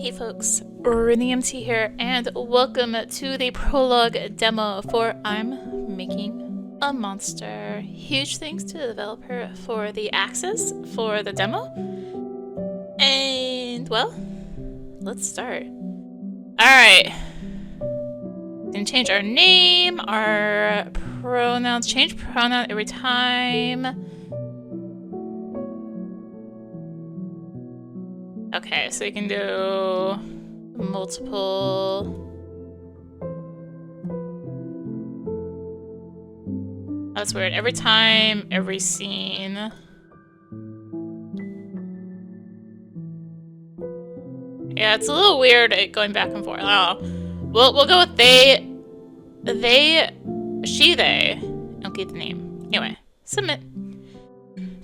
Hey folks, rinimt here, and welcome to the prologue demo for I'm Making a Monster. Huge thanks to the developer for the access for the demo. And, well, let's start. Alright. Gonna change our name, our pronouns, change pronoun every time. Okay, so you can do multiple. That's weird. Every time, every scene. Yeah, it's a little weird going back and forth. Oh, we'll go with they, she, they. Don't get the name. Anyway, submit.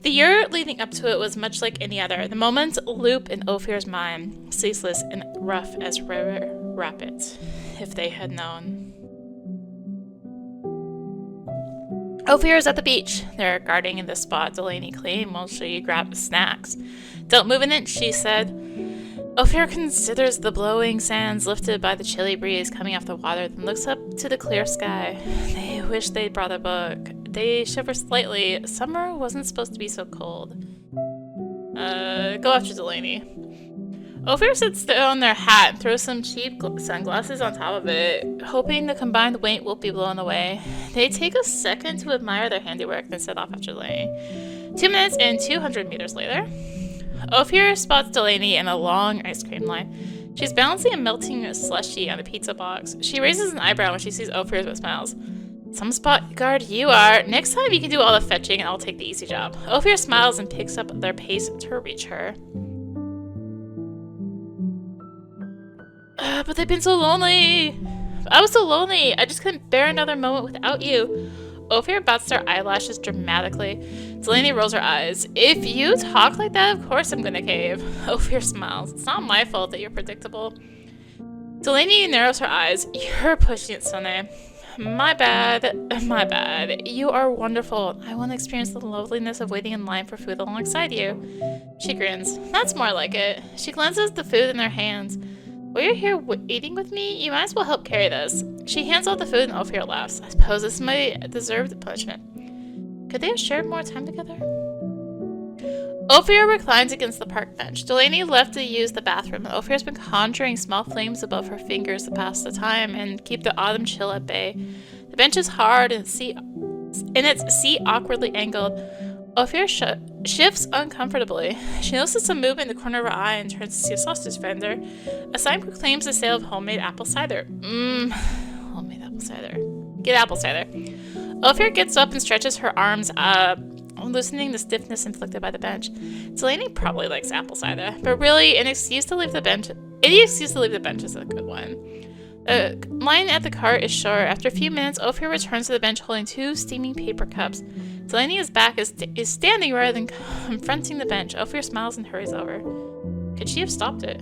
The year leading up to it was much like any other. The moments loop in Ophir's mind, ceaseless and rough as river rapids, if they had known. Ophir is at the beach. They're guarding in the spot Delaney claimed while she grabbed snacks. Don't move an inch, she said. Ophir considers the blowing sands lifted by the chilly breeze coming off the water, then looks up to the clear sky. They wish they'd brought a book. They shiver slightly. Summer wasn't supposed to be so cold. Go after Delaney. Ophir sits down their hat and throws some cheap sunglasses on top of it, hoping the combined weight will be blown away. They take a second to admire their handiwork, then set off after Delaney. 2 minutes and 200 meters later, Ophir spots Delaney in a long ice cream line. She's balancing a melting slushie on a pizza box. She raises an eyebrow when she sees Ophir but smiles. Some spot guard you are. Next time you can do all the fetching and I'll take the easy job. Ophir smiles and picks up their pace to reach her. But they've been so lonely. I was so lonely. I just couldn't bear another moment without you. Ophir bats their eyelashes dramatically. Delaney rolls her eyes. If you talk like that, of course I'm gonna cave. Ophir smiles. It's not my fault that you're predictable. Delaney narrows her eyes. You're pushing it, Sunday. My bad. My bad. You are wonderful. I want to experience the loveliness of waiting in line for food alongside you. She grins. That's more like it. She glances at the food in her hands. While you're here eating with me, you might as well help carry this. She hands out the food and Ophir laughs. I suppose this is my deserved punishment. Could they have shared more time together? Ophir reclines against the park bench. Delaney left to use the bathroom, and Ophir's been conjuring small flames above her fingers to pass the time and keep the autumn chill at bay. The bench is hard and its seat awkwardly angled. Ophir shifts uncomfortably. She notices some movement in the corner of her eye and turns to see a sausage vendor. A sign proclaims the sale of homemade apple cider. Homemade apple cider. Get apple cider. Ophir gets up and stretches her arms up, loosening the stiffness inflicted by the bench. Delaney probably likes apple cider, but really, any excuse to leave the bench is a good one. The line at the cart is short. After a few minutes, Ophir returns to the bench holding 2 steaming paper cups. Delaney's back is standing rather than confronting the bench. Ophir smiles and hurries over. Could she have stopped it?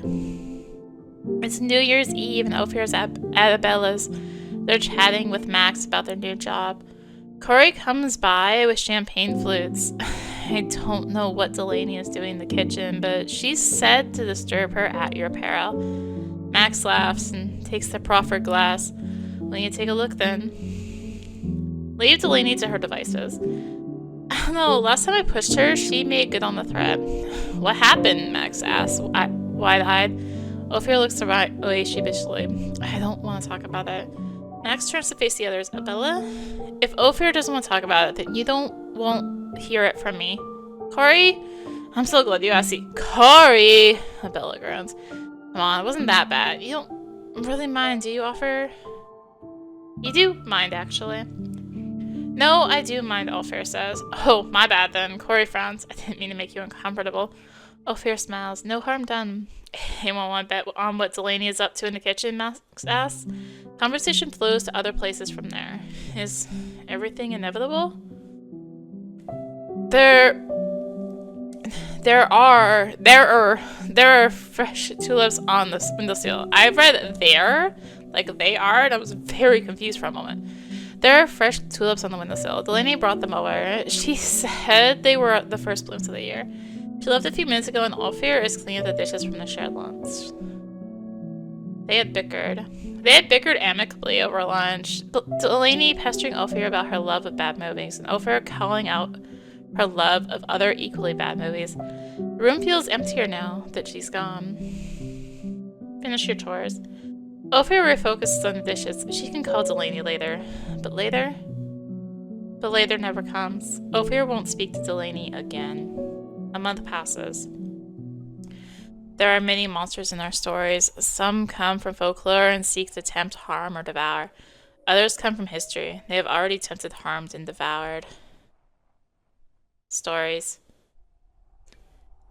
It's New Year's Eve and Ophir's at Abella's. They're chatting with Max about their new job. Corey comes by with champagne flutes. I don't know what Delaney is doing in the kitchen, but she's said to disturb her at your peril. Max laughs and takes the proffered glass. Will you take a look then? Leave Delaney to her devices. I don't know, last time I pushed her, she made good on the threat. What happened? Max asks, wide-eyed. Ophir looks away sheepishly. I don't want to talk about it. Max turns to face the others. Abella? If Ophir doesn't want to talk about it, then you won't hear it from me. Corey? I'm so glad you asked. Corey! Abella groans. Come on, it wasn't that bad. You don't really mind, do you, Ophir? You do mind, actually. No, I do mind, Ophir says. Oh, my bad then. Corey frowns. I didn't mean to make you uncomfortable. Ophir smiles. No harm done. Anyone want to bet on what Delaney is up to in the kitchen? Max asks. Conversation flows to other places from there. Is everything inevitable? There are fresh tulips on the windowsill. I read there, like they are, and I was very confused for a moment. There are fresh tulips on the windowsill. Delaney brought them over. She said they were the first blooms of the year. She left a few minutes ago and Ophir is cleaning up the dishes from the shared lunch. They had bickered. They had bickered amicably over lunch. Delaney pestering Ophir about her love of bad movies, and Ophir calling out her love of other equally bad movies. The room feels emptier now that she's gone. Finish your chores. Ophir refocuses on the dishes. She can call Delaney later. But later? But later never comes. Ophir won't speak to Delaney again. A month passes. There are many monsters in our stories. Some come from folklore and seek to tempt, harm, or devour. Others come from history. They have already tempted, harmed, and devoured. Stories.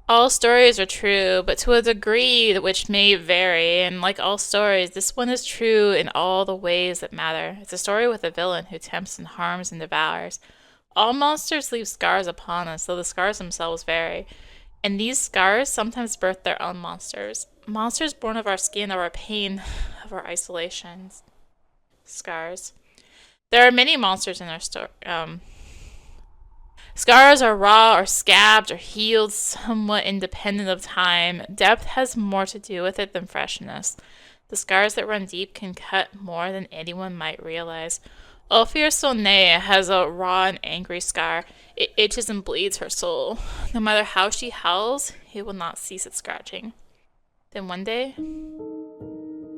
All stories are true, but to a degree which may vary, and like all stories, this one is true in all the ways that matter. It's a story with a villain who tempts and harms and devours. All monsters leave scars upon us, though the scars themselves vary. And these scars sometimes birth their own monsters. Monsters born of our skin, of our pain, of our isolations. Scars. There are many monsters in our story. Scars are raw or scabbed or healed, somewhat independent of time. Depth has more to do with it than freshness. The scars that run deep can cut more than anyone might realize. Ophir Sonne has a raw and angry scar. It itches and bleeds her soul. No matter how she howls, it will not cease its scratching. Then one day,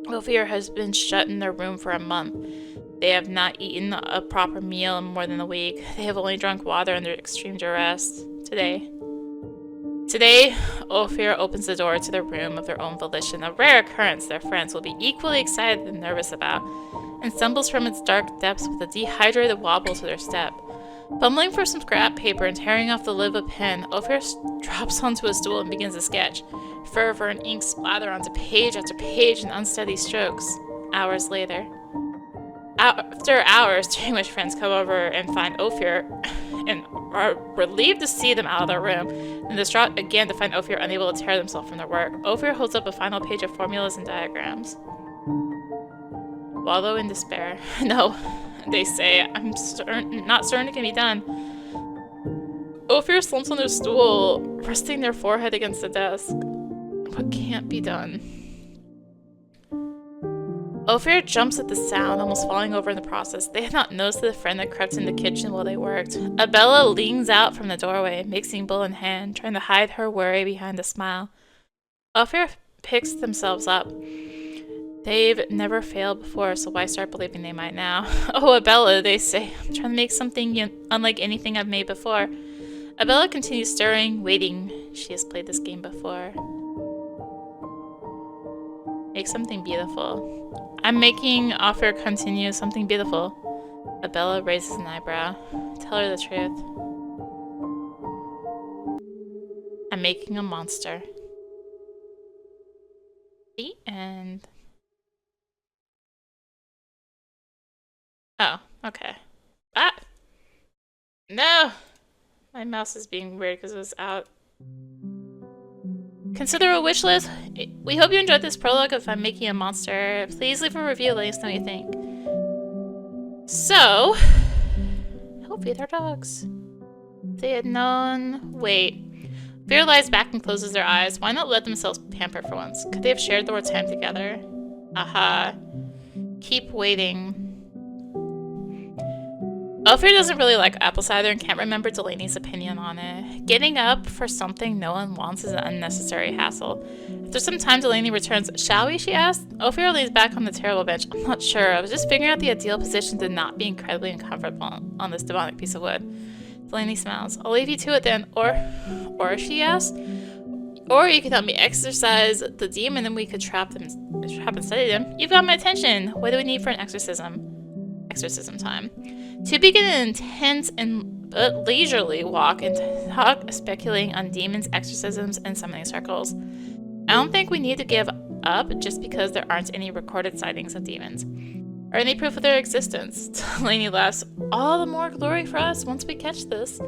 Ophir has been shut in their room for a month. They have not eaten a proper meal in more than a week. They have only drunk water under extreme duress. Today, Ophir opens the door to their room of their own volition, a rare occurrence their friends will be equally excited and nervous about, and stumbles from its dark depths with a dehydrated wobble to their step. Fumbling for some scrap paper and tearing off the lid of a pen, Ophir drops onto a stool and begins to sketch. Fervor and ink slather onto page after page in unsteady strokes. Hours later. After hours, during which friends come over and find Ophir and are relieved to see them out of their room, and distraught again to find Ophir unable to tear themselves from their work, Ophir holds up a final page of formulas and diagrams. Wallow in despair. No, they say, I'm not certain it can be done. Ophir slumps on their stool, resting their forehead against the desk. What can't be done? Ophir jumps at the sound, almost falling over in the process. They had not noticed the friend that crept in the kitchen while they worked. Abella leans out from the doorway, mixing bowl in hand, trying to hide her worry behind a smile. Ophir picks themselves up. They've never failed before, so why start believing they might now? Oh, Abella, they say. I'm trying to make something unlike anything I've made before. Abella continues stirring, waiting. She has played this game before. Make something beautiful. I'm making Ophir continue something beautiful. Abella raises an eyebrow. Tell her the truth. I'm making a monster. The end. Oh, okay. Ah! No! My mouse is being weird because it was out. Consider a wish list. We hope you enjoyed this prologue of I'm Making a Monster. Please leave a review, let us know what you think. So, help feed our dogs. If they had known. Wait. Fear lies back and closes their eyes. Why not let themselves pamper for once? Could they have shared more time together? Aha. Keep waiting. Ophir doesn't really like apple cider and can't remember Delaney's opinion on it. Getting up for something no one wants is an unnecessary hassle. After some time, Delaney returns. Shall we? She asks. Ophir leans back on the terrible bench. I'm not sure. I was just figuring out the ideal position to not be incredibly uncomfortable on this demonic piece of wood. Delaney smiles. I'll leave you to it then. Or she asks. Or you could help me exorcise the demon and we could trap and study them. You've got my attention. What do we need for an exorcism? Exorcism time. To begin an intense and leisurely walk and talk, speculating on demons, exorcisms, and summoning circles. I don't think we need to give up just because there aren't any recorded sightings of demons, or any proof of their existence. Delaney laughs. All the more glory for us once we catch this.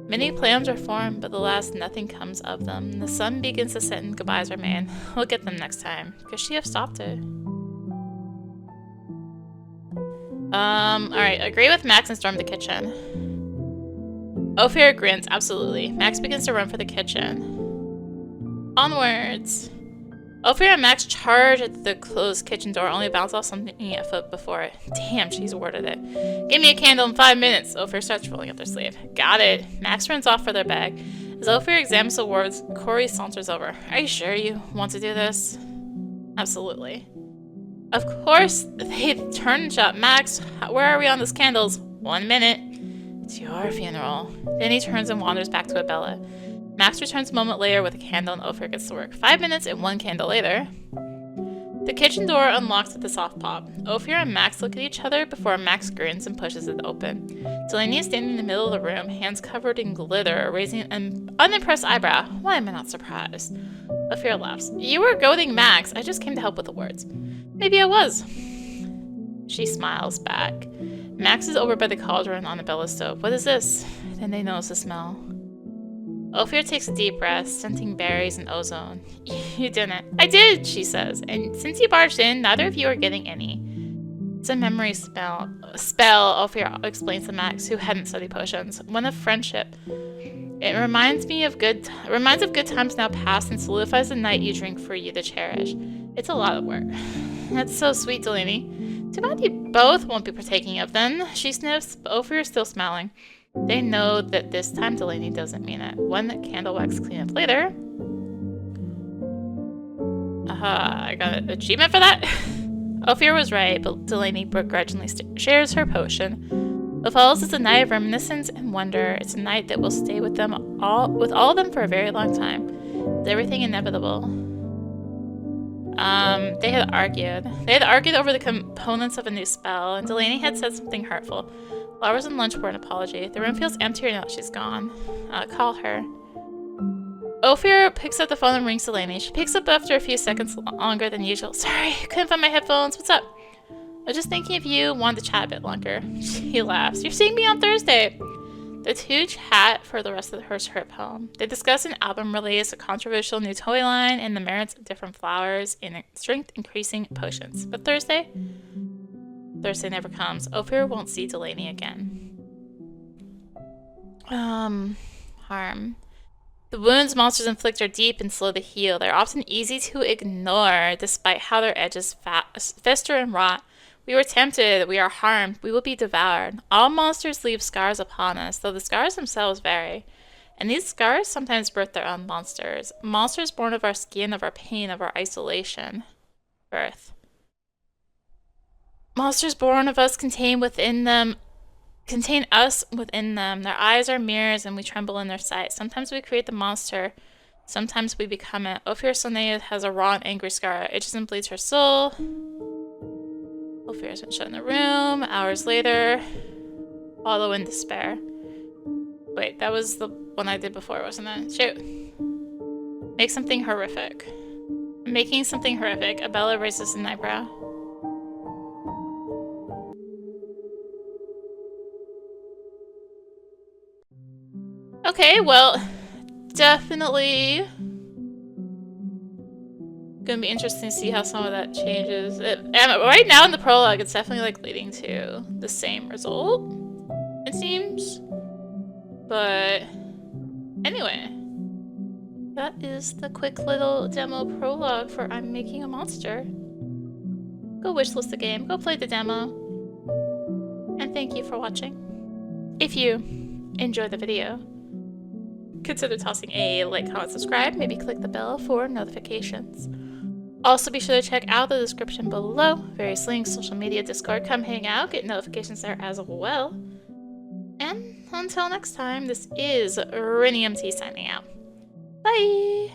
Many plans are formed, but alas, nothing comes of them. The sun begins to set and goodbyes are made. We'll get them next time. Could she have stopped it? Alright, agree with Max and storm the kitchen. Ophir grins, absolutely. Max begins to run for the kitchen. Onwards! Ophir and Max charge at the closed kitchen door, only bounce off something a foot before it. Damn, she's worded it. Give me a candle in 5 minutes. Ophir starts rolling up their sleeve. Got it. Max runs off for their bag. As Ophir examines the words, Corey saunters over. Are you sure you want to do this? Absolutely. Of course, they turn and shout, Max, where are we on those candles? 1 minute. It's your funeral. Then he turns and wanders back to Abella. Max returns a moment later with a candle and Ophir gets to work. 5 minutes and 1 candle later. The kitchen door unlocks with a soft pop. Ophir and Max look at each other before Max grins and pushes it open. Delaney is standing in the middle of the room, hands covered in glitter, raising an unimpressed eyebrow. Why am I not surprised? Ophir laughs. You were goading Max. I just came to help with the words. Maybe I was. She smiles back. Max is over by the cauldron on the Bella stove. What is this? Then they notice the smell. Ophir takes a deep breath, scenting berries and ozone. You didn't. I did, she says. And since you barged in, neither of you are getting any. It's a memory spell, Ophir explains to Max, who hadn't studied potions. One of friendship. It reminds of good times now past and solidifies the night you drink for you to cherish. It's a lot of work. That's so sweet, Delaney. Too bad you both won't be partaking of them. She sniffs, but Ophir is still smiling. They know that this time Delaney doesn't mean it. One candle wax cleanup later. I got an achievement for that? Ophir was right, but Delaney begrudgingly shares her potion. What follows is a night of reminiscence and wonder. It's a night that will stay with all of them for a very long time. Is everything inevitable? They had argued over the components of a new spell, and Delaney had said something hurtful. Flowers and lunch were an apology. The room feels emptier now that she's gone. Call her. Ophir picks up the phone and rings Delaney. She picks up after a few seconds longer than usual. Sorry, couldn't find my headphones. What's up? I was just thinking if you wanted to chat a bit longer. He laughs. You're seeing me on Thursday. The two chat for the rest of her trip home. They discuss an album release, a controversial new toy line, and the merits of different flowers in strength-increasing potions. But Thursday never comes. Ophir won't see Delaney again. Harm. The wounds monsters inflict are deep and slow to heal. They're often easy to ignore, despite how their edges fester and rot. We were tempted, we are harmed, we will be devoured. All monsters leave scars upon us, though the scars themselves vary. And these scars sometimes birth their own monsters. Monsters born of our skin, of our pain, of our isolation. Birth. Monsters born of us contain us within them. Their eyes are mirrors and we tremble in their sight. Sometimes we create the monster. Sometimes we become it. Ophir Sonia has a raw and angry scar. It just bleeds her soul. Ophir has been shut in the room. Hours later. Wallow in despair. Wait, that was the one I did before, wasn't it? Shoot. Make something horrific. Making something horrific. Abella raises an eyebrow. Okay, well, definitely gonna be interesting to see how some of that changes. And right now in the prologue, it's definitely like leading to the same result, it seems. But anyway, that is the quick little demo prologue for I'm Making a Monster. Go wishlist the game, go play the demo, and thank you for watching. If you enjoyed the video, consider tossing a like, comment, subscribe, maybe click the bell for notifications. Also be sure to check out the description below, various links, social media, Discord, come hang out, get notifications there as well. And until next time, this is rinimt signing out. Bye!